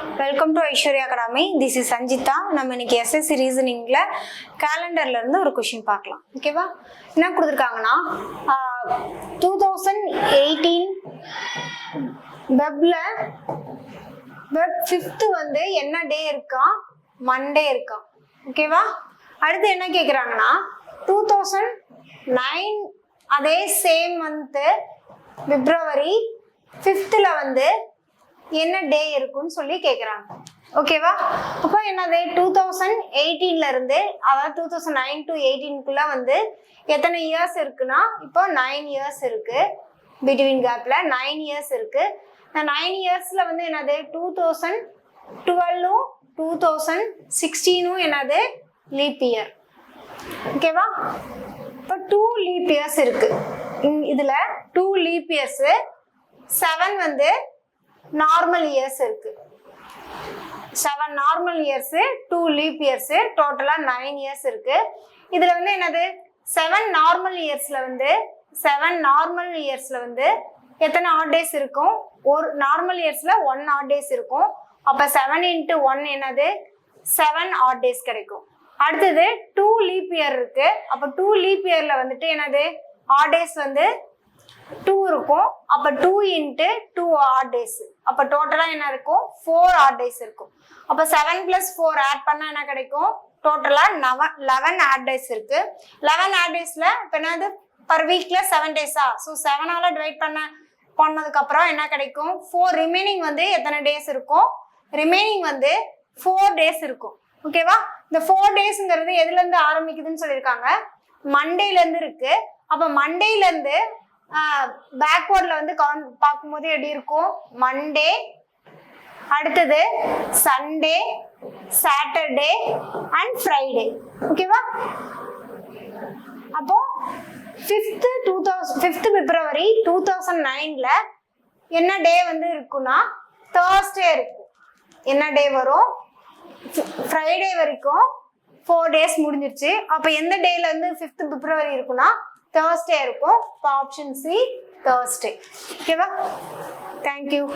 Welcome to Aishwarya academy. This is Sanchita. நம்ம இன்னைக்கு SSC ரீசனிங்ல கேலண்டர்ல இருந்து ஒரு கொஸ்டின் பார்க்கலாம். ஓகேவா? என்ன கொடுத்துருக்காங்கன்னா 2018 வெப்ல வெப் 5th வந்து என்ன டே இருக்கா? மண்டே இருக்கா? ஓகேவா? அடுத்து என்ன கேட்குறாங்கன்னா 2009 அதே சேம் மந்த்து பிப்ரவரி 5th வந்து என்ன டே இருக்குன்னு சொல்லி கேட்குறாங்க. ஓகேவா? அப்போ என்னது 2018 இருந்து அதாவது 2009 to 18 வந்து எத்தனை இயர்ஸ் இருக்குன்னா இப்போ 9 இயர்ஸ் இருக்கு. பிட்வீன் கேப்ல 9 இயர்ஸ் இருக்கு. இந்த 9 இயர்ஸ்ல வந்து என்னது 2012 2016 என்னது லீப் இயர். ஓகேவா? இப்போ 2 லீப் இயர்ஸ் இருக்கு. இதுல 2 லீப் இயர்ஸ் 7 வந்து நார்மல் இயர்ஸ் இருக்கு. 7 நார்மல் இயர்ஸ் 2 லீப் இயர்ஸ் டோட்டலா 9 இயர்ஸ் இருக்கு. இதுல வந்து என்னது 7 நார்மல் இயர்ஸ்ல வந்து எத்தனை ஆட் டேஸ் இருக்கும்? ஒரு நார்மல் இயர்ஸ்ல 1 ஆட் டேஸ் இருக்கும். அப்ப 7 into 1 என்னது 7 ஆட் டேஸ் கிடைக்கும். அடுத்தது 2 லீப் இயர் இருக்கு. அப்ப 2 லீப் இயர்ல வந்துட்டு என்னது ஆட் டேஸ் வந்து 2 இருக்கும். அப்ப 2 into 2 ஆட் டேஸ். அப்ப டோட்டலா என்ன இருக்கும்? 4 ஆட் டேஸ் இருக்கும். அப்ப 7 plus 4 ஆட் பண்ணா என்ன கிடைக்கும்? டோட்டலா 11 ஆட் டேஸ் இருக்கு. 11 ஆட் டேஸ்ல இப்ப என்னது பர் வீக்ல 7 டேஸா? ஸோ 7ஆல டிவைட் பண்ணதுக்கு அப்புறம் என்ன கிடைக்கும்? 4 ரிமைனிங் வந்து எத்தனை டேஸ் இருக்கும்? ரிமைனிங் வந்து 4 டேஸ் இருக்கும். ஓகேவா? இந்த 4 டேஸ்ங்கிறது எதுல இருந்து ஆரம்பிக்குதுன்னு சொல்லியிருக்காங்க? மண்டேல இருந்து இருக்கு. அப்ப மண்டேல இருந்து பேக்வர்ட்ல வந்து பார்க்கும்போது எப்படி இருக்கும்? மண்டே, அடுத்தது சண்டே, சாட்டர்டே அண்ட் ஃப்ரைடே. ஓகேவா? அப்போ 5th பிப்ரவரி 2009ல என்ன டே வந்து இருக்குன்னா தேர்ஸ்டே இருக்கும். என்ன டே வரும்? ஃப்ரைடே வரைக்கும் 4 டேஸ் முடிஞ்சிருச்சு. அப்ப எந்த டேல இருந்து 5th பிப்ரவரி இருக்குன்னா தேர்ஸ்டே இருக்கும். Option C Thursday. ஓகேவா? தேங்க்யூ.